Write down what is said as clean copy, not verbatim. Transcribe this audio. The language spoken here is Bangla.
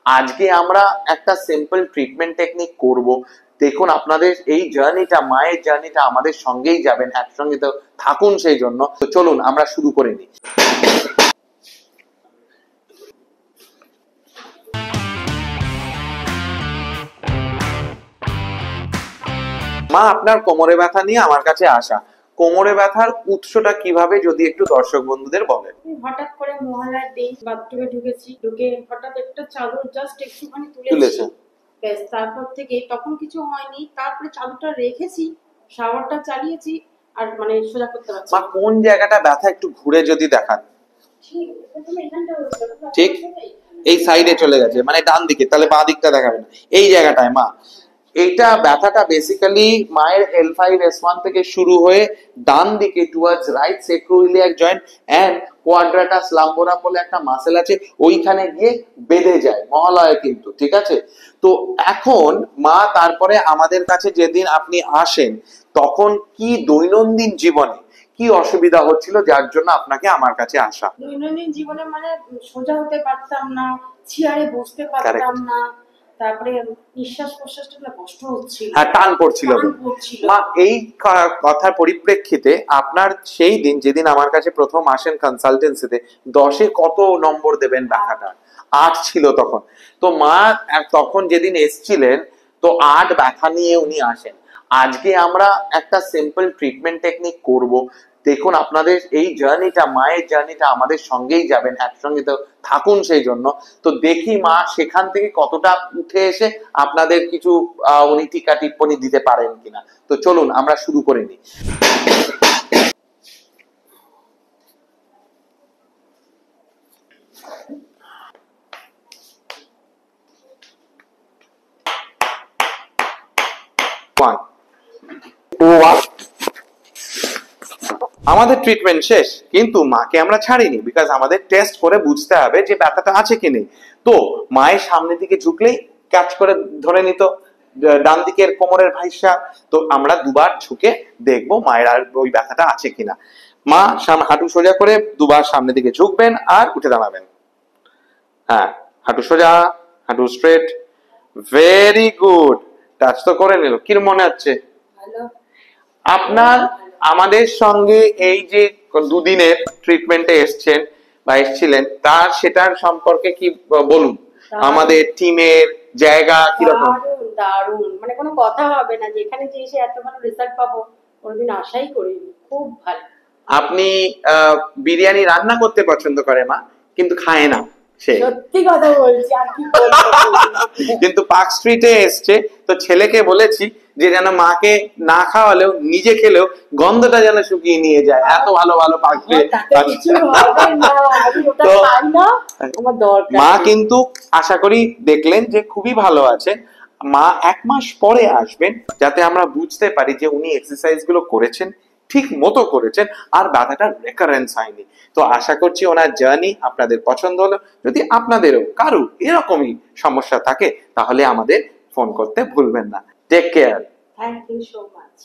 আজকে আমরা একটা সিম্পল ট্রিটমেন্ট টেকনিক করব। দেখুন আপনাদের এই জার্নিটা, মায়ের জার্নিটা আমাদের সঙ্গেই যাবেন, একসঙ্গে তো থাকুন। সেই জন্য তো চলুন আমরা শুরু করে নিই। মা, আপনার কোমরে ব্যথা নিয়ে আমার কাছে আসা। কোমরে ব্যথার উৎসটা কিভাবে যদি একটু দর্শক বন্ধুদের বলেন। হঠাৎ করে মহালয়ার দিন বাথরুমে ঢুকেছি, ঢুকে হঠাৎ একটা চাদর জাস্ট একটুখানি তুলেছি, তুলেছেন? ব্যাস তারপর থেকে তখন কিছু হয়নি। তারপরে চাদরটা রেখেছি, শাওয়ারটা চালিয়েছি, আর মানে সোজা করতে পারছি মা, কোন জায়গাটা ব্যথা একটু ঘুরে যদি দেখান। ঠিক এই সাইডে চলে গেছে, মানে ডান দিকে, তাহলে বাঁ দিকটা দেখাবেন। এই জায়গাটায় মা, এইটা ব্যথাটা বেসিক্যালি মায়ের L5S1 থেকে শুরু হয়ে ডান দিকে towards right sacroiliac joint and quadratus lumborum বলে একটা মাসেল আছে, ওইখানে গিয়ে বেঁধে যায় মহালয়ে কিন্তু, ঠিক আছে? তো এখন মা, তারপরে আমাদের কাছে যেদিন আপনি আসেন তখন কি দৈনন্দিন জীবনে কি অসুবিধা হচ্ছিল যার জন্য আপনাকে আমার কাছে আসা? দৈনন্দিন জীবনে মানে সোজা হতে পারতাম না, চেয়ারে বসতে পারতাম না, তারপরে নিঃশ্বাস প্রশ্বাসটা না কষ্ট হচ্ছিল, হ্যাঁ, টান পড়ছিল। মা, এই কথার পরিপ্রেক্ষিতে আপনার সেই দিন যেদিন আমার কাছে প্রথম আসেন কনসালটেন্সিতে, 10-এ কত নম্বর দেবেন ব্যথাটা? 8 ছিল তখন। তো মা তখন যেদিন এসছিলেন তো 8 ব্যথা নিয়ে উনি আসেন। আজকে আমরা একটা সিম্পল ট্রিটমেন্ট টেকনিক করব। দেখুন আপনাদের এই জার্নিটা, মায়ের জার্নিটা আমাদের সঙ্গেই যাবেন, একসঙ্গে তো থাকুন। সেই জন্য তো দেখি মা সেখান থেকে কতটা উঠে এসে আপনাদের কিছু উনি টিকা টিপ্পণী দিতে পারেন কিনা। তো চলুন আমরা শুরু করে নিই। আমাদের ট্রিটমেন্ট শেষ, কিন্তু মাকে আমরা ছাড়িনি, বিকজ আমাদের টেস্ট করে বুঝতে হবে যে ব্যথাটা আছে কি নেই। তো মায়ের সামনের দিকে ঝুঁকলেই ক্যাচ করে ধরে নিত ডান দিকের কোমরের ভাইসা। তো আমরা দুবার ঝুঁকে দেখবো মায়ের আর ওই ব্যথাটা আছে কিনা। মা হাঁটু সোজা করে দুবার সামনের দিকে ঝুঁকবেন আর উঠে দাঁড়াবেন। হ্যাঁ, হাঁটু সোজা, হাঁটু স্ট্রেট। Very good. টাচ তো করে নিল। কি মনে হচ্ছে? আপনার আমাদের সঙ্গে এই যে দুদিনের ট্রিটমেন্টে এসছেন বা এসছিলেন, তার সেটার সম্পর্কে কি বলুন। আমাদের টিমের জায়গা কিরকম? দারুণ, মানে কোনো কথা হবে না, যেখানে যে এসে এত ভালো রেজাল্ট পাবো কোনোদিন আশাই করিনি। খুব ভালো। আপনি বিরিয়ানি রান্না করতে পছন্দ করে মা, কিন্তু খায় না সে। সত্যি কথা বলছি, আর কি বলবো। কিন্তু পার্ক স্ট্রিটে এসছে, তো ছেলেকে বলেছি যে যেন মাকে না খাওয়ালেও নিজে খেলেও গন্ধটা যেন শুকিয়ে নিয়ে যায়। এত ভালো ভালো পার্ক স্ট্রিট। তো মা কিন্তু আশা করি দেখলেন যে খুবই ভালো আছে। মা 1 মাস পরে আসবেন, যাতে আমরা বুঝতে পারি যে উনি এক্সারসাইজ গুলো করেছেন, ঠিক মতো করেছেন, আর ব্যথাটা রেকারেন্স হয়নি। তো আশা করছি ওনার জার্নি আপনাদের পছন্দ হলো। যদি আপনাদেরও কারো এরকমই সমস্যা থাকে তাহলে আমাদের ফোন করতে ভুলবেন না। Take care. Thank you so much.